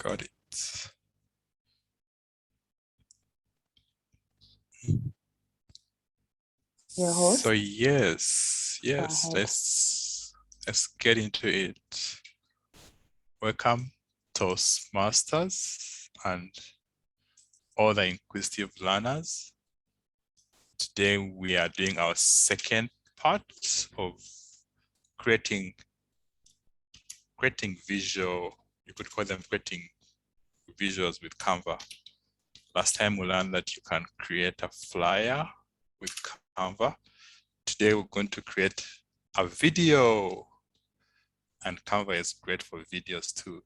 Got it. Your host? So yes, let's get into it. Welcome, Toastmasters and all the inquisitive learners. Today we are doing our second part of creating visual, you could call them creating visuals with Canva. Last time we learned that you can create a flyer with Canva. Today we're going to create a video, and Canva is great for videos too.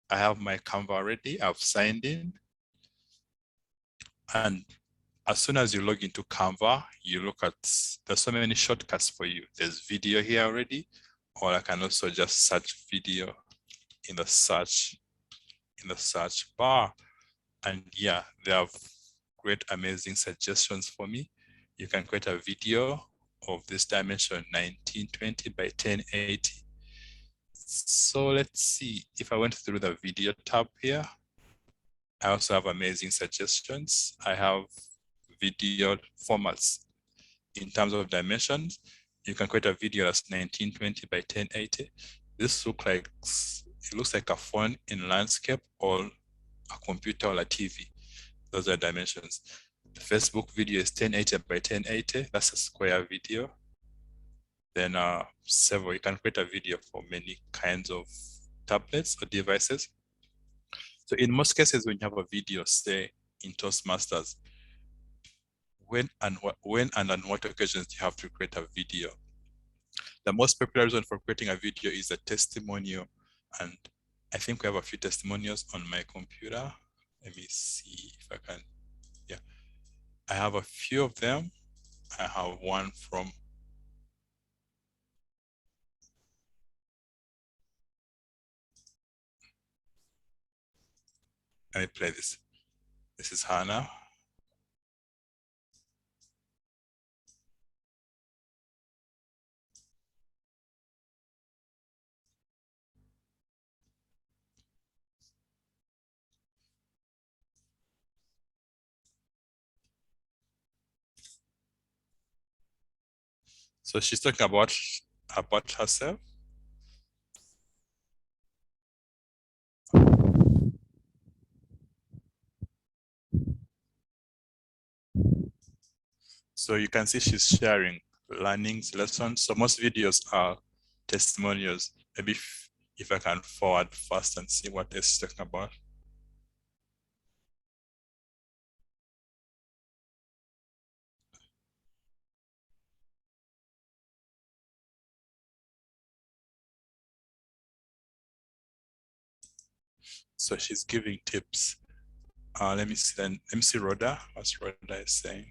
I have my Canva already, I've signed in. And as soon as you log into Canva, you look at, there's so many shortcuts for you. There's video here already, or I can also just search video in the search bar. And yeah, they have great, amazing suggestions for me. You can create a video of this dimension 1920 by 1080. So let's see, if I went through the video tab here, I also have amazing suggestions. I have video formats in terms of dimensions. You can create a video that's 1920 by 1080. This looks like a phone in landscape or a computer or a TV. Those are dimensions. The Facebook video is 1080 by 1080. That's a square video. Then you can create a video for many kinds of tablets or devices. So in most cases, when you have a video, say in Toastmasters, when and on what occasions do you have to create a video? The most popular reason for creating a video is a testimonial. And I think we have a few testimonials on my computer. Let me see if I can. Yeah, I have a few of them. I have one from, let me play this. This is Hannah. So she's talking about herself. So you can see she's sharing learnings, lessons. So most videos are testimonials. Maybe if I can forward fast and see what she's talking about. So she's giving tips. Let me see Rhoda. What's Rhoda is saying?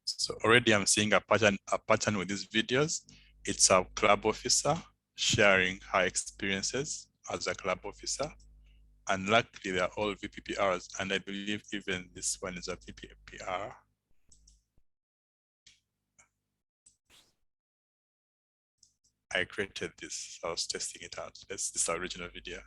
So already I'm seeing a pattern with these videos. It's a club officer sharing her experiences as a club officer. And luckily they're all VPPRs. And I believe even this one is a VPPR. I created this, I was testing it out. This is the original video.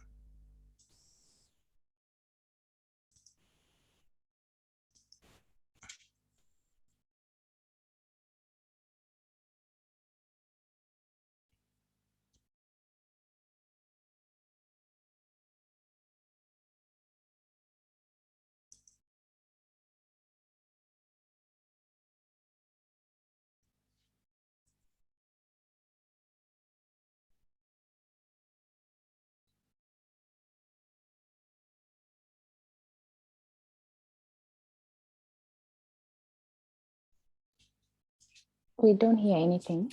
We don't hear anything.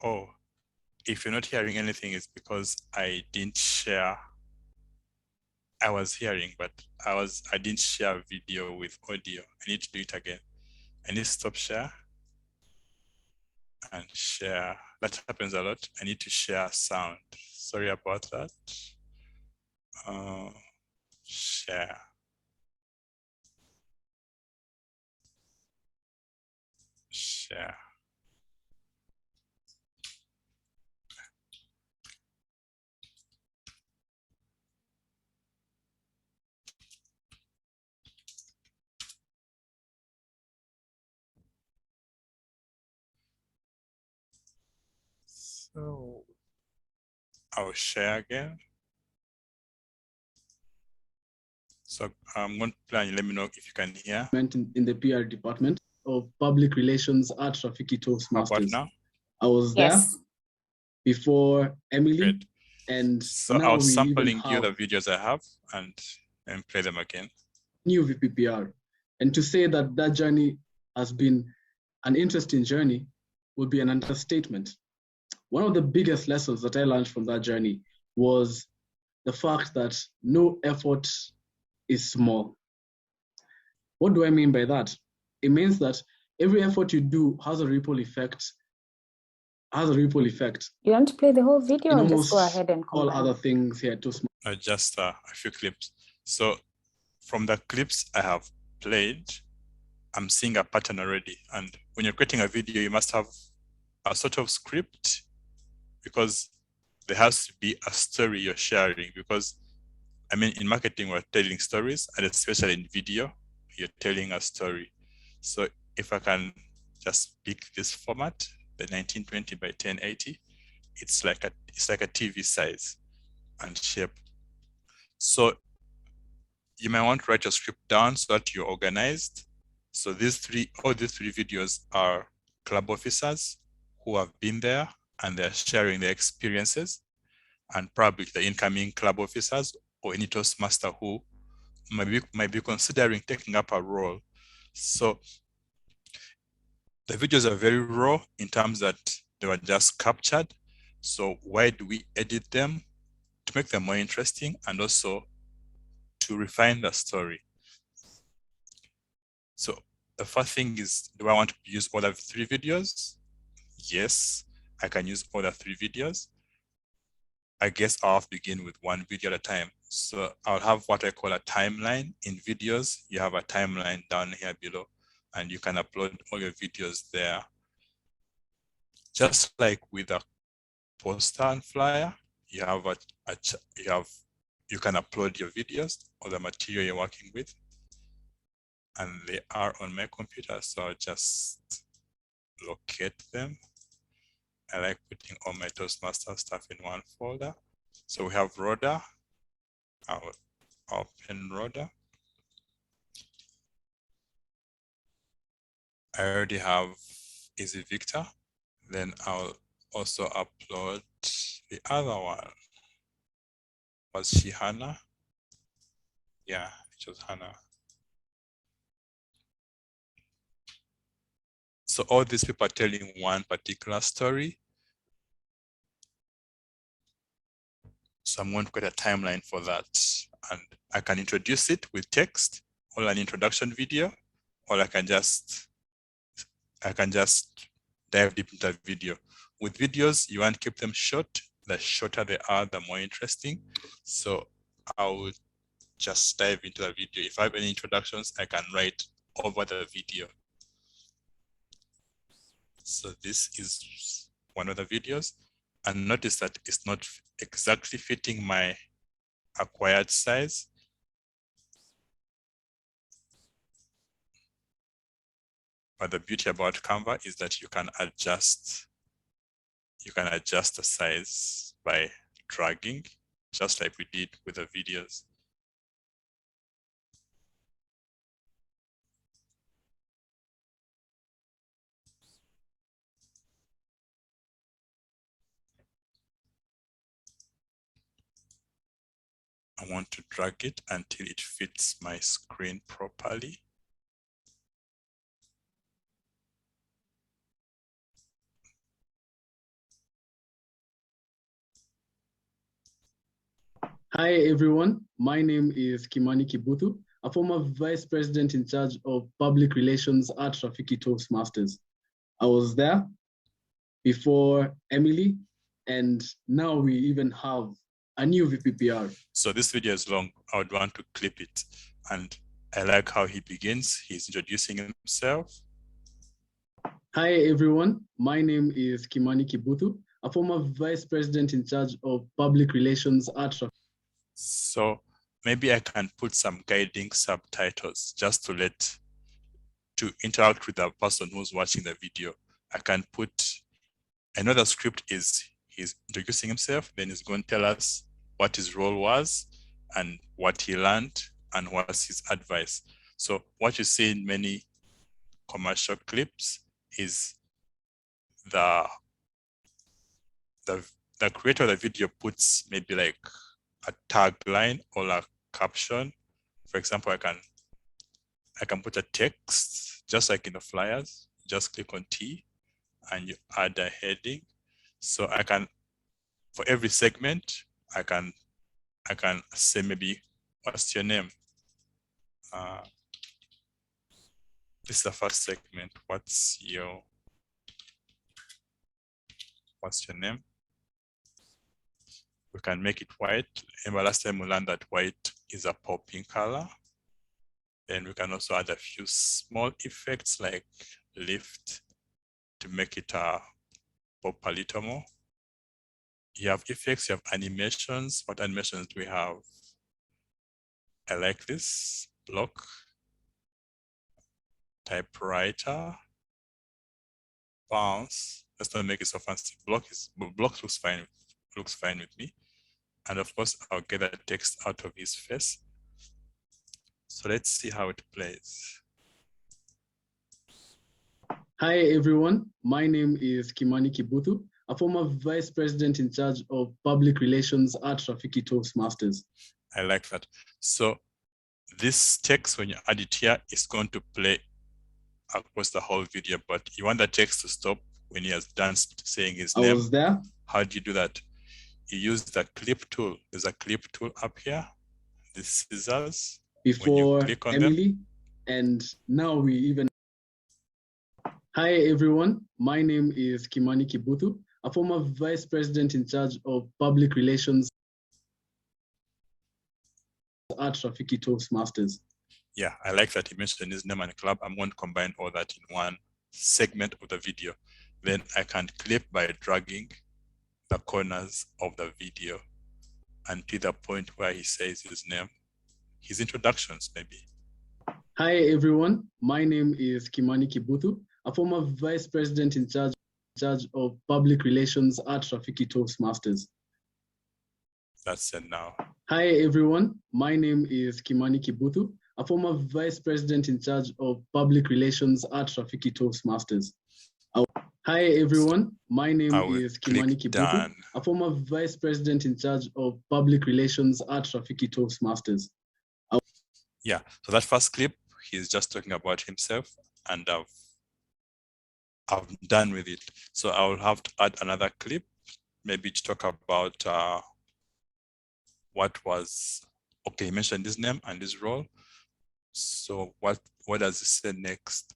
Oh, if you're not hearing anything, it's because I didn't share. I was hearing, but I didn't share video with audio. I need to do it again. I need to stop share and share. That happens a lot. I need to share sound. Sorry about that. Share. Share. So I'll share again. So I'm going to play and let me know if you can hear. In the PR department of public relations at Rafiki Toastmasters. How about now? I was there before Emily. Great. And so now I'll sampling we you the videos I have and play them again. New VPPR. And to say that that journey has been an interesting journey would be an understatement. One of the biggest lessons that I learned from that journey was the fact that no effort is small. What do I mean by that? It means that every effort you do has a ripple effect. You want to play the whole video or just go ahead and all other things here too small? Just a few clips. So from the clips I have played, I'm seeing a pattern already. And when you're creating a video, you must have a sort of script, because there has to be a story you're sharing. Because I mean, in marketing, we're telling stories, and especially in video, you're telling a story. So if I can just pick this format, the 1920 by 1080, it's like a TV size and shape. So you might want to write your script down so that you're organized. So all these three videos are club officers who have been there and they're sharing their experiences, and probably the incoming club officers or any Toastmaster who might be considering taking up a role. So the videos are very raw in terms that they were just captured. So why do we edit them? To make them more interesting and also to refine the story. So the first thing is, do I want to use all the three videos? Yes, I can use all the three videos. I guess I'll have to begin with one video at a time. So I'll have what I call a timeline. In videos, you have a timeline down here below, and you can upload all your videos there. Just like with a poster and flyer, you can upload your videos or the material you're working with, and they are on my computer. So I'll just locate them. I like putting all my Toastmaster stuff in one folder. So we have Roda. I'll open Roda. I already have Easy Victor. Then I'll also upload the other one. Was she Hannah? Yeah, it was Hannah. So all these people are telling one particular story. So I'm going to create a timeline for that. And I can introduce it with text or an introduction video, or I can just dive deep into the video. With videos, you want to keep them short. The shorter they are, the more interesting. So I will just dive into the video. If I have any introductions, I can write over the video. So this is one of the videos. And notice that it's not exactly fitting my acquired size. But the beauty about Canva is that you can adjust the size by dragging, just like we did with the videos. I want to drag it until it fits my screen properly. Hi, everyone. My name is Kimani Kibuthu, a former vice president in charge of public relations at Rafiki Toastmasters. I was there before Emily, and now we even have a new VPPR. So this video is long. I would want to clip it. And I like how he begins. He's introducing himself. Hi, everyone. My name is Kimani Kibuthu, a former vice president in charge of public relations at Rafiki. So maybe I can put some guiding subtitles just to interact with the person who's watching the video. I can put, I know the script is he's introducing himself, then he's going to tell us what his role was and what he learned and what's his advice. So what you see in many commercial clips is the creator of the video puts maybe like a tagline or a caption. For example, I can put a text just like in the flyers. Just click on T and you add a heading. So I can, for every segment, I can say maybe, what's your name? This is the first segment. What's your name? We can make it white. Remember last time we learned that white is a popping color. Then we can also add a few small effects like lift to make it pop a little more. You have effects, you have animations. What animations do we have? I like this block, typewriter, bounce. Let's not make it so fancy. Block looks fine with me. And of course, I'll get the text out of his face. So let's see how it plays. Hi, everyone. My name is Kimani Kibuthu, a former vice president in charge of public relations at Rafiki Toastmasters. I like that. So this text, when you add it here, is going to play across the whole video, but you want the text to stop when he has done saying his name. I was there. How do you do that? You use the clip tool. There's a clip tool up here. The scissors. Before Emily, and now we even. Hi, everyone. My name is Kimani Kibuthu, a former vice president in charge of public relations at Rafiki Toastmasters. Yeah, I like that he mentioned his name and club. I'm going to combine all that in one segment of the video. Then I can clip by dragging the corners of the video until the point where he says his name, his introductions maybe. Hi, everyone. My name is Kimani Kibuthu, a former vice president in charge of public relations at Rafiki Toastmasters. That's it now. Hi, everyone. My name is Kimani Kibuthu, a former vice president in charge of public relations at Rafiki Toastmasters. Hi, everyone. My name is Kimani Kibuthu, a former vice president in charge of public relations at Rafiki Toastmasters. Yeah, so that first clip, he's just talking about himself, and I've done with it. So I will have to add another clip, maybe to talk about what was, okay, he mentioned his name and his role. So what does it say next?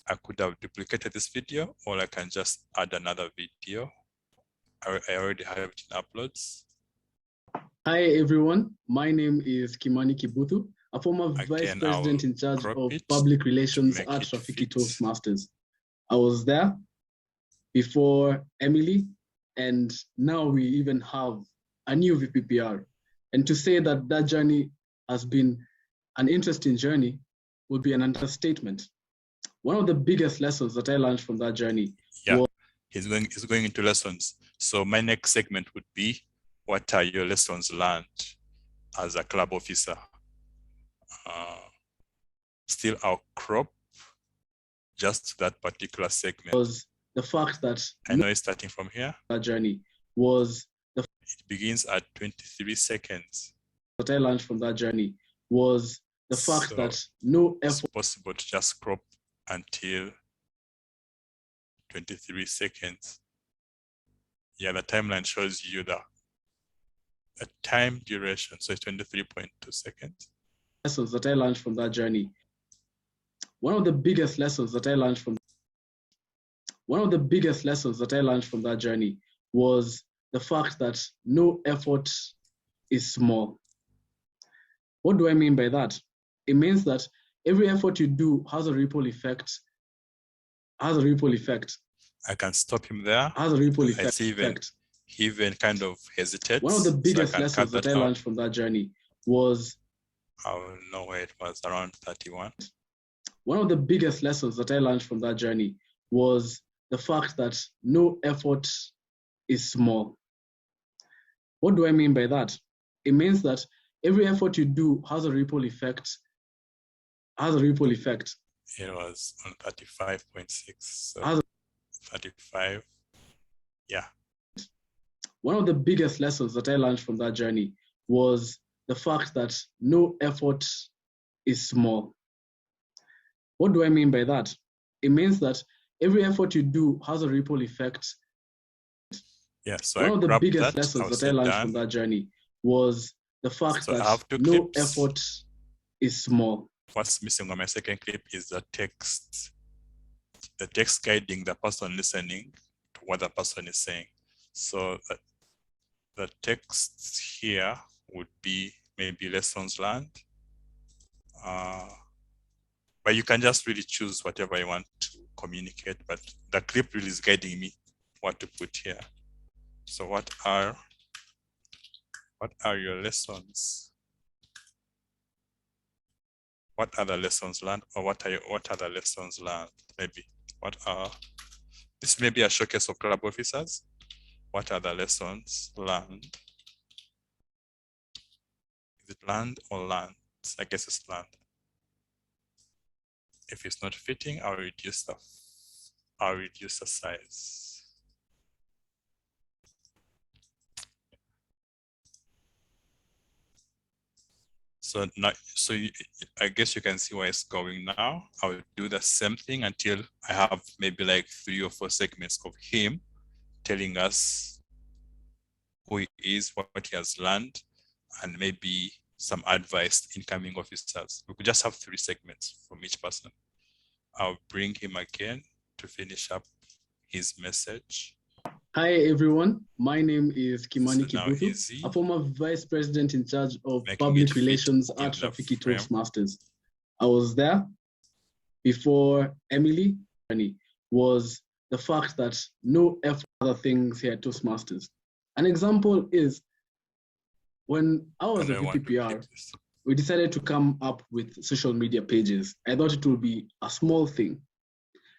I could have duplicated this video, or I can just add another video. I already have it in uploads. Hi, everyone. My name is Kimani Kibuthu, a former vice president in charge of public relations at Rafiki Toastmasters. I was there before Emily, and now we even have a new VPPR. And to say that that journey has been an interesting journey would be an understatement. One of the biggest lessons that I learned from that journey. Yeah, he's going into lessons. So my next segment would be, what are your lessons learned as a club officer? Still, I'll crop just that particular segment. Was the fact that I know it's starting from here. That journey was the. It begins at 23 seconds. What I learned from that journey was the fact that no effort. It's possible to just crop until 23 seconds. Yeah, the timeline shows you a time duration, so it's 23.2 seconds. Lessons that I learned from that journey. One of the biggest lessons that I learned from that journey was the fact that no effort is small. What do I mean by that? It means that every effort you do has a ripple effect. I can stop him there. Has a ripple I effect. see he even kind of hesitates. One of the biggest so lessons that I learned from that journey was, I don't know where it was, around 31. One of the biggest lessons that I learned from that journey was the fact that no effort is small. What do I mean by that? It means that every effort you do has a ripple effect. It was on 35.6. So 35. Yeah. One of the biggest lessons that I learned from that journey was the fact that no effort is small. What do I mean by that? It means that every effort you do has a ripple effect. Yeah, so one of the biggest lessons that I learned from that journey was the fact that no effort is small. What's missing on my second clip is the text guiding the person listening to what the person is saying. So the text here would be maybe lessons learned. But you can just really choose whatever you want to communicate, but the clip really is guiding me what to put here. So what are your lessons? What are the lessons learned, or what are the lessons learned? Maybe this may be a showcase of club officers. What are the lessons learned? Is it learned or learned? I guess it's learned. If it's not fitting, I'll reduce the size. So now, I guess you can see where it's going now. I will do the same thing until I have maybe like 3 or 4 segments of him telling us who he is, what he has learned, and maybe some advice to incoming officers. We could just have 3 segments from each person. I'll bring him again to finish up his message. Hi everyone, my name is Kimani Kibutu, a former vice president in charge of public relations at Rafiki Toastmasters. I was there before Emily. Was the fact that no effort other things here at Toastmasters. An example is when I was a VPPR, we decided to come up with social media pages. I thought it would be a small thing,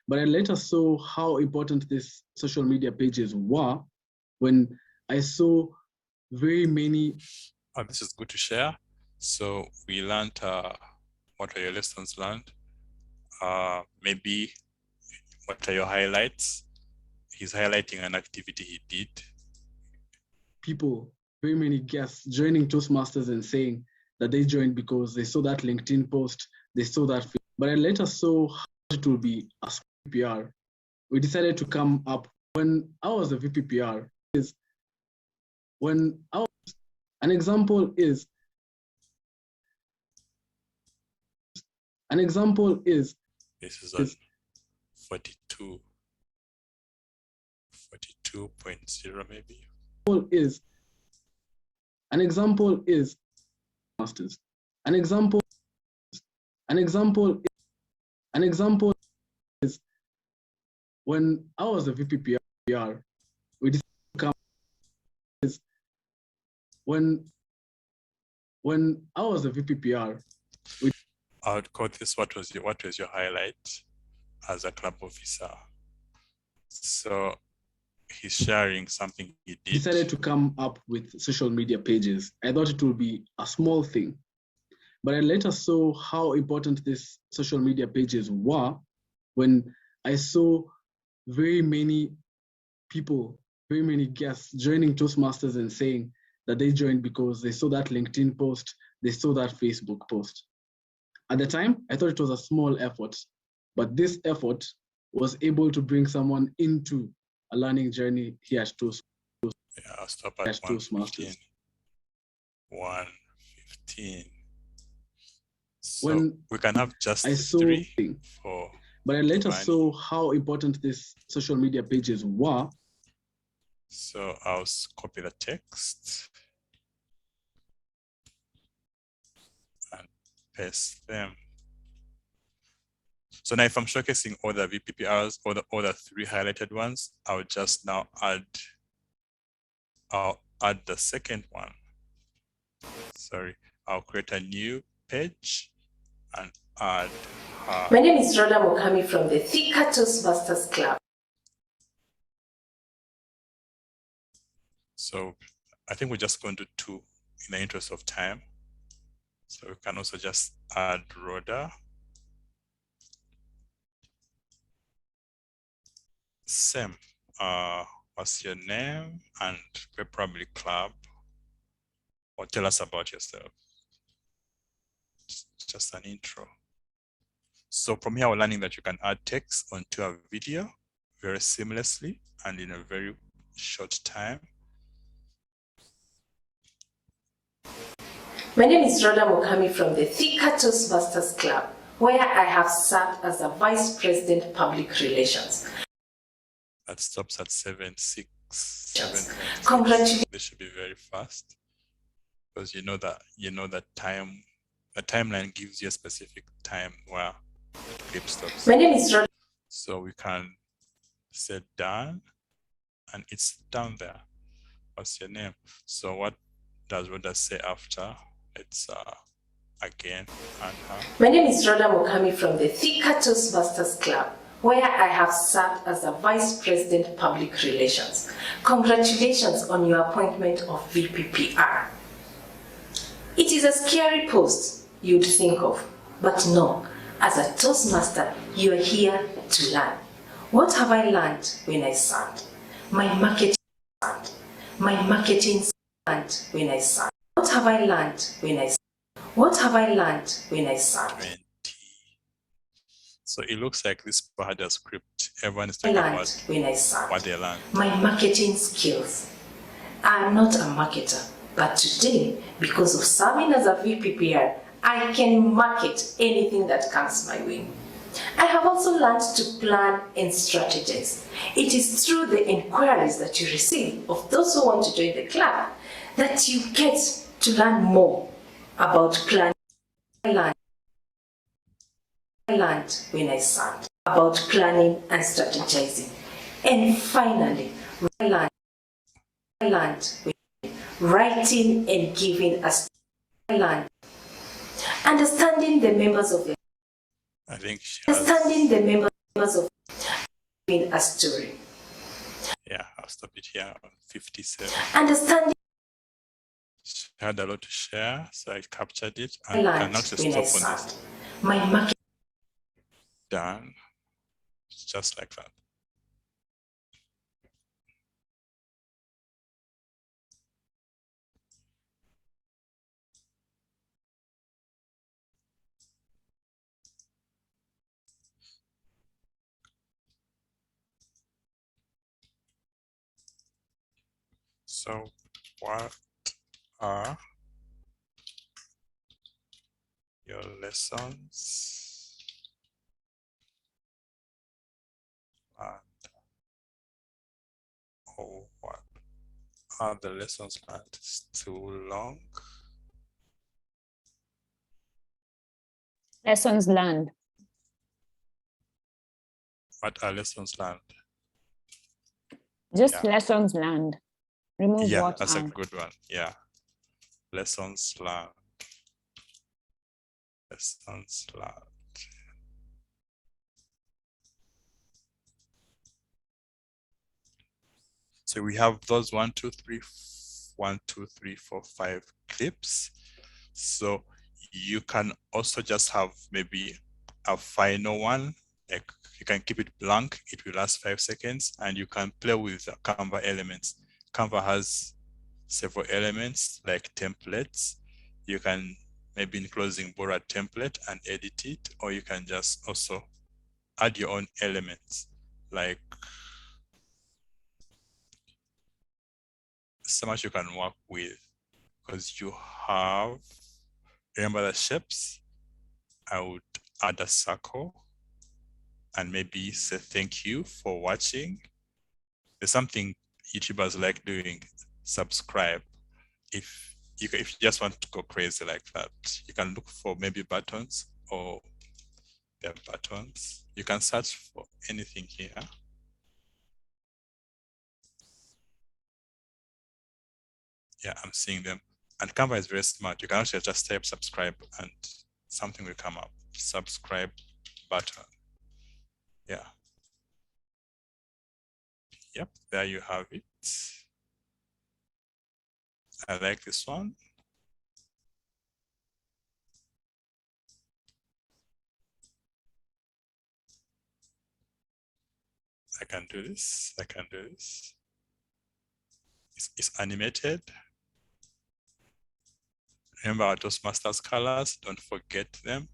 but I later saw how important these social media pages were when I saw very many. This is good to share. So we learned what are your lessons learned? Maybe what are your highlights? He's highlighting an activity he did. People, very many guests joining Toastmasters and saying that they joined because they saw that LinkedIn post, they saw that. But I later saw how it will be a VPPR. We decided to come up when I was a VPPR. An example is this is on 42.0 maybe. An example is masters. An example is when I was a VPPR, we decided to come when I was a VPPR. I would call this what was your highlight as a club officer. So he's sharing something he did. Decided to come up with social media pages. I thought it would be a small thing, but I later saw how important these social media pages were when I saw very many people, very many guests joining Toastmasters and saying that they joined because they saw that LinkedIn post, they saw that Facebook post. At the time, I thought it was a small effort, but this effort was able to bring someone into a learning journey here at Toastmasters. 115. So When we can have just I saw 3 for. But I later saw how important these social media pages were. So I'll copy the text and paste them. So now if I'm showcasing all the VPPRs or the 3 highlighted ones, I'll just now I'll add the second one. Sorry, I'll create a new page and add her. My name is Rhoda Mokami from the Thika Toastmasters Club. So I think we're just going to do 2 in the interest of time. So we can also just add Rhoda. Same. What's your name and probably club, or tell us about yourself. Just an intro. So from here, we're learning that you can add text onto a video very seamlessly and in a very short time. My name is Rhoda Mokami from the Thika Toastmasters Club, where I have served as a Vice President Public Relations. That stops at 7:06. 7. Congratulations. This should be very fast because you know that time. The timeline gives you a specific time where the clip stops. My name is Rhoda. So we can say done, and it's down there. What's your name? So what does Rhoda say after? It's again and her. My name is Rhoda Mokami from the Thika Toastmasters Club, where I have served as a Vice President Public Relations. Congratulations on your appointment of VPPR. It is a scary post you'd think of, but no, as a Toastmaster, you are here to learn. What have I learned when I served? My marketing learned when I served. What have I learned when I served? What have I learned when I served? 20. So it looks like this part of script. Everyone is talking about when I served. what they learned. My marketing skills. I'm not a marketer, but today, because of serving as a VPPR, I can market anything that comes my way. I have also learned to plan and strategize. It is through the inquiries that you receive of those who want to join the club that you get to learn more about planning. I learned when I served about planning and strategizing. And finally, I learned when writing and giving us. I learned understanding the members of the. I think she understanding the members of giving a story. Yeah, I'll stop it here on 57. Understanding. She had a lot to share, so I captured it and can actually stop on this. My market. Done. Just like that. So what are your lessons learned? Or what are the lessons learned? It's too long. Lessons learned. What are lessons learned? Just lessons learned. Remove yeah, what that's are. a good one. Yeah. Lessons learned. Lessons learned. So we have those 1, 2, 3, 1, 2, 3, 4, 5 clips. So you can also just have maybe a final one, like you can keep it blank, it will last 5 seconds, and you can play with the Canva elements. Canva has several elements like templates. You can maybe in closing borrow a template and edit it, or you can just also add your own elements, like so much you can work with. because you have, remember the shapes, I would add a circle and maybe say thank you for watching. There's something YouTubers like doing, subscribe. If you just want to go crazy like that, you can look for maybe buttons or their buttons. You can search for anything here. Yeah, I'm seeing them. And Canva is very smart. You can actually just type subscribe and something will come up. Subscribe button. Yeah. Yep, there you have it. I like this one. I can do this. I can do this. It's animated. Remember our Toastmasters colors, don't forget them.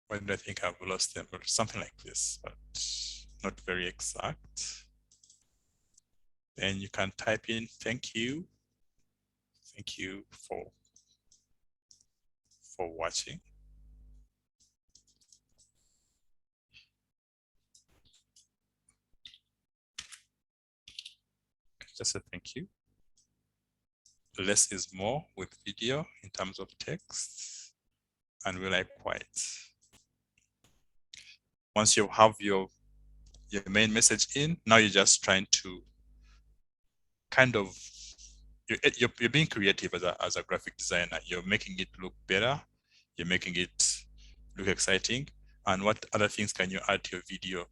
Why do I think I've lost them? Or something like this, but not very exact. Then you can type in thank you. Thank you for watching. Just a thank you. Less is more with video in terms of text, and we like white. Once you have your main message in, now you're just trying to kind of, you're being creative as a graphic designer. You're making it look better. You're making it look exciting. And what other things can you add to your video?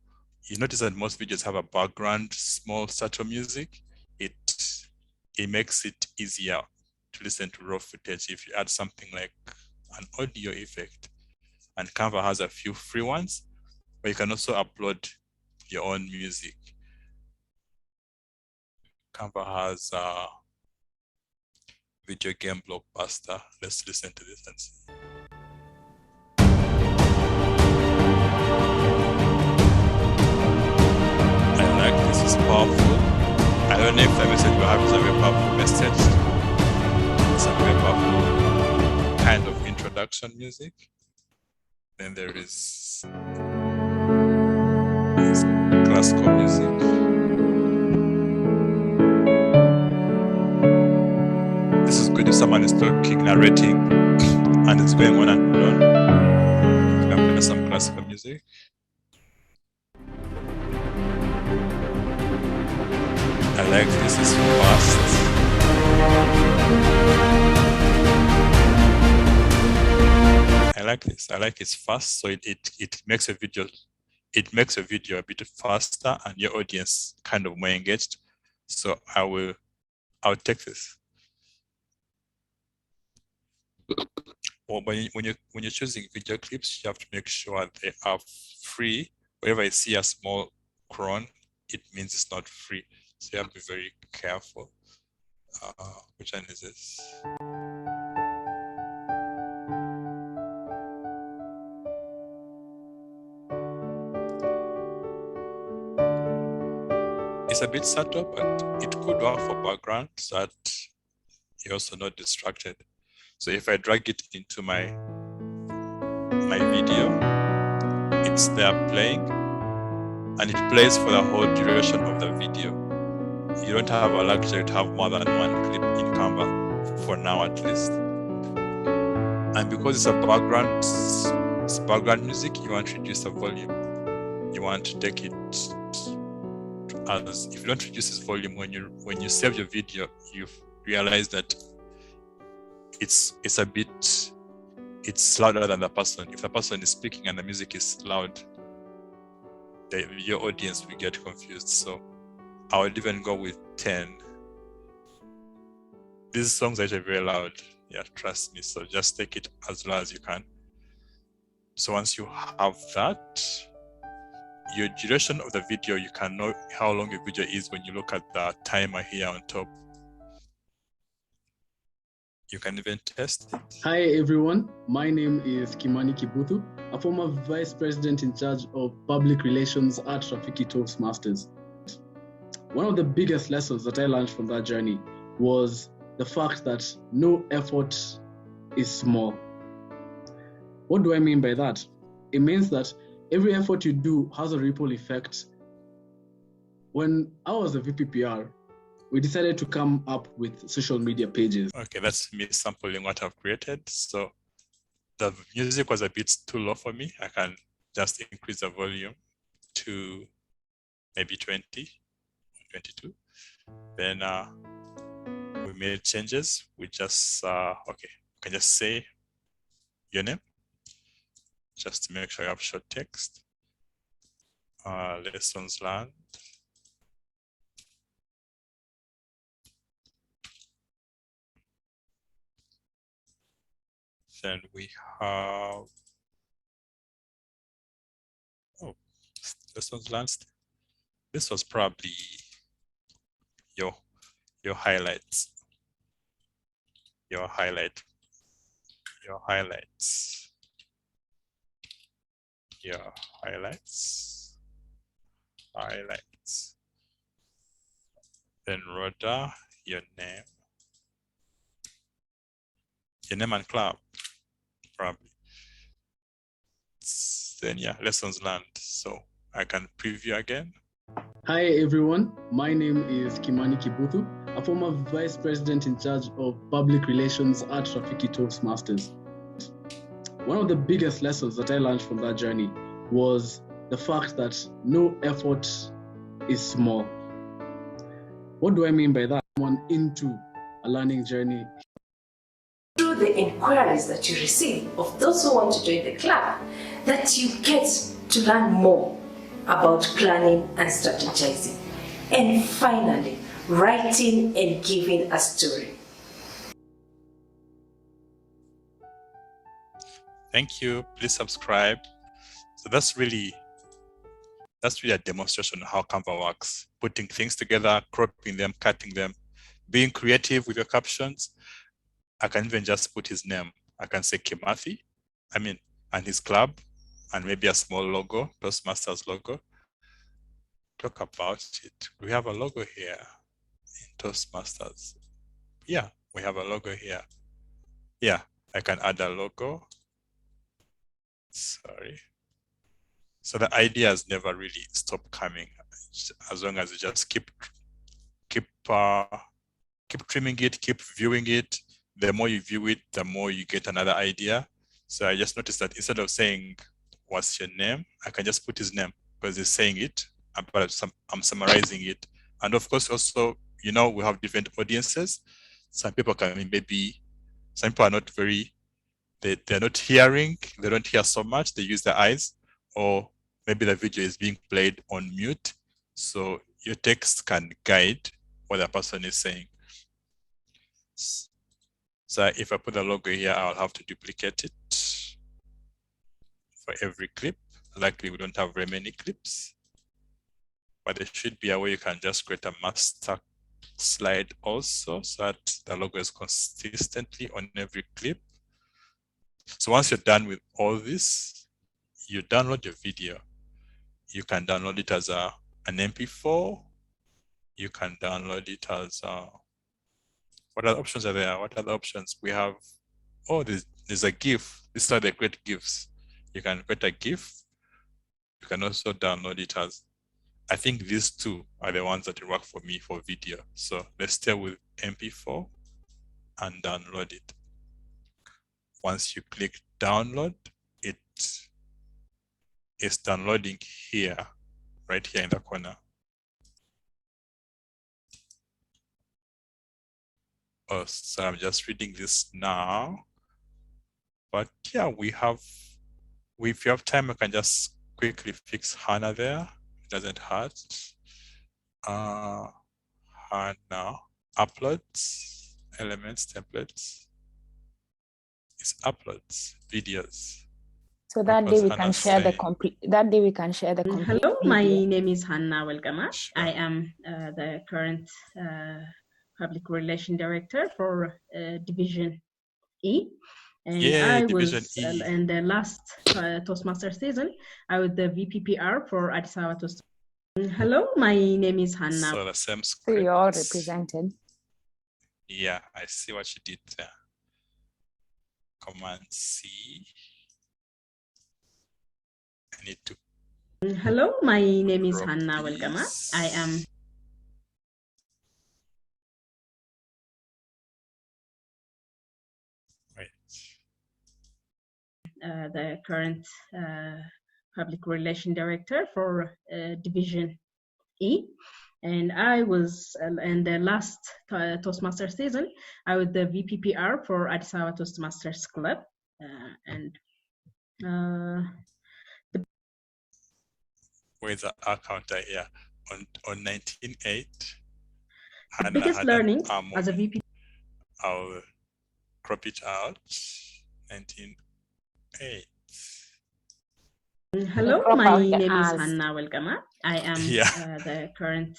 You notice that most videos have a background, small subtle music. It makes it easier to listen to raw footage if you add something like an audio effect. And Canva has a few free ones, but you can also upload your own music. Canva has a video game blockbuster. Let's listen to this and see. I like this, it's powerful. I don't know if the message we have is a very powerful message. It's a very powerful kind of introduction music. Then there is classical music. This is good if someone is talking, narrating, and it's going on and on. You can play some classical music. I like this, is fast. I like this. I like it's fast, so it makes a video. It makes a video a bit faster, and your audience kind of more engaged. So I'll take this. Well, when you're choosing video clips, you have to make sure they are free. Wherever I see a small cron, it means it's not free. So you have to be very careful. Which one is this? It's a bit subtle, but it could work for background so that you're also not distracted. So if I drag it into my video, it's there playing, and it plays for the whole duration of the video. You don't have a luxury to have more than one clip in Canva, for now at least. And because it's a background music, you want to reduce the volume. You want to take it as, if you don't reduce its volume, when you save your video, you realize that it's louder than the person. If the person is speaking and the music is loud, your audience will get confused. So I would even go with 10. These songs are actually very loud. Yeah, trust me. So just take it as low as you can. So once you have that, your duration of the video, you can know how long your video is when you look at the timer here on top. You can even test it. Hi everyone, my name is Kimani Kibuthu, a former Vice President in charge of Public Relations at Rafiki Toastmasters. One of the biggest lessons that I learned from that journey was the fact that no effort is small. What do I mean by that? It means that every effort you do has a ripple effect. When I was a VPPR, we decided to come up with social media pages. Okay, that's me sampling what I've created. So the music was a bit too low for me. I can just increase the volume to maybe 20, 22. Then we made changes. We just, okay, you can just say your name, just to make sure you have short text. Lessons learned. Then we have, oh, lessons learned. This was probably your highlights. Your highlights. Your highlights. Then Rhoda, your name and club, probably. Then yeah, lessons learned. So I can preview again. Hi everyone, my name is Kimani Kibuthu, a former vice president in charge of public relations at Rafiki Toastmasters. One of the biggest lessons that I learned from that journey was the fact that no effort is small. What do I mean by that? Someone into a learning journey. Through the inquiries that you receive of those who want to join the club, that you get to learn more about planning and strategizing. And finally, writing and giving a story. Thank you. Please subscribe. So that's really a demonstration of how Canva works. Putting things together, cropping them, cutting them, being creative with your captions. I can even just put his name. I can say Kimathi, and his club, and maybe a small logo, Toastmasters logo. Talk about it. We have a logo here in Toastmasters. Yeah, we have a logo here. Yeah, I can add a logo. Sorry. So the ideas never really stop coming, as long as you just keep trimming it, keep viewing it. The more you view it, the more you get another idea. So I just noticed that instead of saying, what's your name? I can just put his name because he's saying it, but I'm summarizing it. And of course, also, we have different audiences. Some people some people are not they're not hearing, they don't hear so much, they use their eyes, or maybe the video is being played on mute. So your text can guide what the person is saying. So if I put the logo here, I'll have to duplicate it for every clip. Likely we don't have very many clips, but there should be a way you can just create a master slide also, so that the logo is consistently on every clip. So once you're done with all this, you download your video. You can download it as an MP4. You can download it as what other options are there? What other options we have? Oh, there's a GIF. These are the great GIFs. You can create a GIF. You can also download it as, I think these two are the ones that work for me for video. So let's stay with MP4 and download it. Once you click download, it is downloading here, right here in the corner. Oh, so I'm just reading this now. But yeah, if you have time, I can just quickly fix Hannah there. It doesn't hurt. Hannah, uploads, elements, templates. It's uploads, videos. So that day we can share the complete. Hello, video. my name is Hannah Welgama. Sure. I am the current public relation director for Division E. And Yeah, I Division was E. in the last Toastmaster season. I was the VPPR for Addis Ababa Toastmasters. Hello, my name is Hannah. So the same So script. you're all represented. Yeah, I see what you did there. Command C. I need to. Hello, my name is crop Hannah Welgama. I am these. Wait. The current public relation director for Division E. And I was, in the last Toastmaster season, I was the VPPR for Addis Ababa Toastmasters Club. Where's the counter here? On 19.8, the biggest learning as a VP. I'll crop it out. 19.8. Hello, my name is Hannah Welgama. I am the current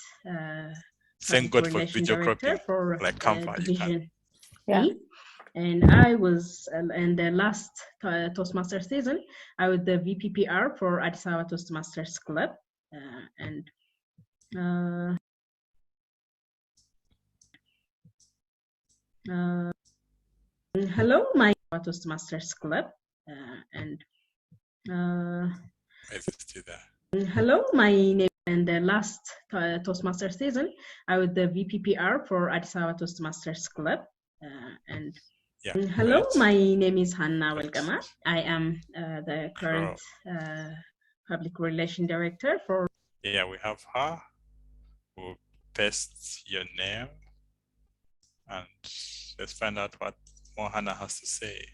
thank God for video cropping for like Canva. Division E. And I was, in the last Toastmaster season, I was the VPPR for Addis Ababa Toastmasters Club. Hello, my Toastmasters Club. Hello, my name. In the last Toastmaster season, I was the VPPR for Addis Ababa Toastmasters Club. Hello, my name is Hannah Welgama. I am the current public relation director for. Yeah, we have her. We'll paste your name and let's find out what more Hannah has to say.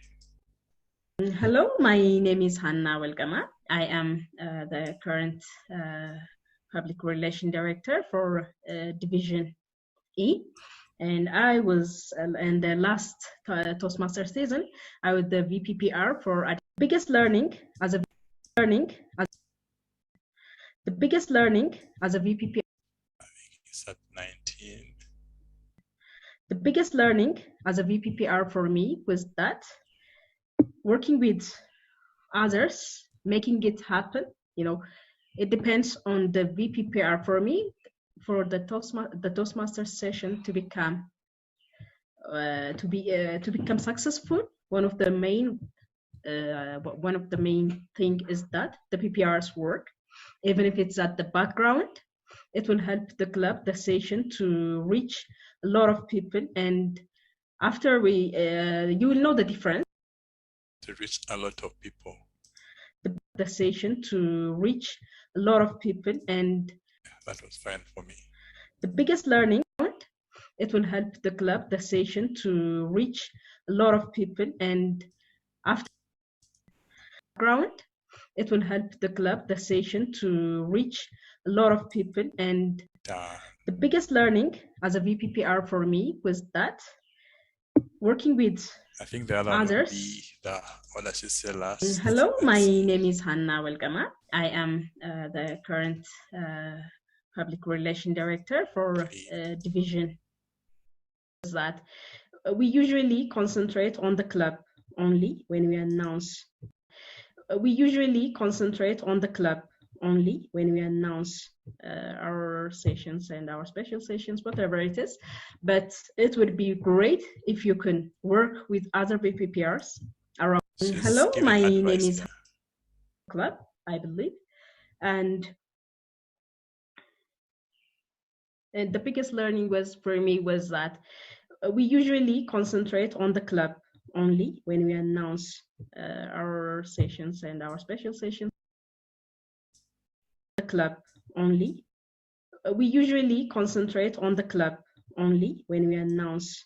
Hello, my name is Hannah Welgama. I am the current public relation director for Division E. And I was, in the last Toastmaster season, I was the VPPR for biggest learning as a VPPR. The biggest learning as a VPPR. I think it's at 19. The biggest learning as a VPPR for me was that working with others, making it happen, it depends on the VPPR for me. For the Toastmaster session to become successful, one of the main thing is that the PPRs work, even if it's at the background. It will help the club, the session, to reach a lot of people, and after you will know the difference. To reach a lot of people. The session to reach a lot of people, and that was fine for me. The biggest learning, it will help the club, the session, to reach a lot of people, and after ground, it will help the club, the session, to reach a lot of people, and the biggest learning as a VPPR for me was that working with I think the other others. What I should say last. Hello, my name is Hannah Welgama. I am the current public relation director for Division. That we usually concentrate on the club only when we announce. We usually concentrate on the club only when we announce our sessions and our special sessions, whatever it is. But it would be great if you can work with other VPPRs around. Hello, my name is Club, I believe. And the biggest learning for me was that we usually concentrate on the club only when we announce our sessions and our special sessions. The club only. We usually concentrate on the club only when we announce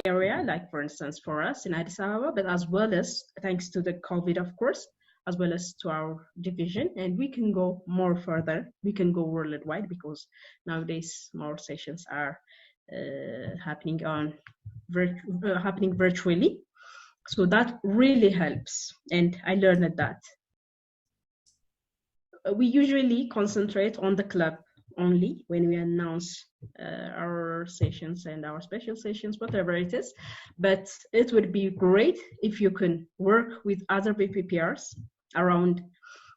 area, like for instance for us in Addis Ababa, but as well as thanks to the COVID, of course, as well as to our division, and we can go more further. We can go worldwide because nowadays more sessions are happening virtually. So that really helps, and I learned that. We usually concentrate on the club only when we announce our sessions and our special sessions, whatever it is. But it would be great if you can work with other VPPRs around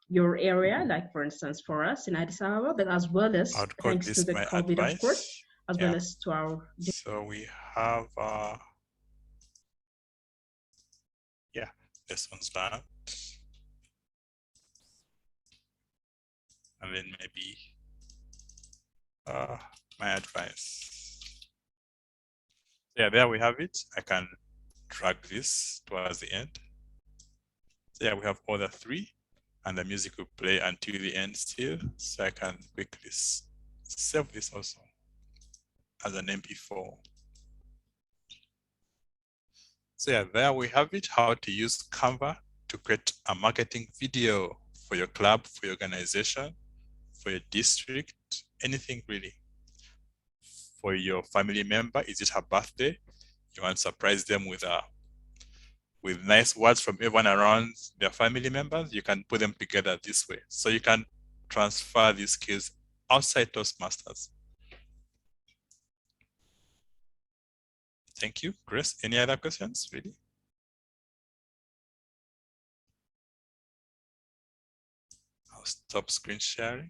your area, like for instance for us in Addis Ababa, but as well as thanks to the COVID, of course, as well as to our. So we have, this one's done. And then maybe my advice. Yeah, there we have it. I can drag this towards the end. So yeah, we have all the three, and the music will play until the end still. So I can quickly save this also as an MP4. So yeah, there we have it, how to use Canva to create a marketing video for your club, for your organization, for your district, anything really. For your family member, is it her birthday? You want to surprise them with nice words from everyone around their family members, you can put them together this way. So you can transfer these skills outside Toastmasters. Thank you, Grace. Any other questions, really? I'll stop screen sharing.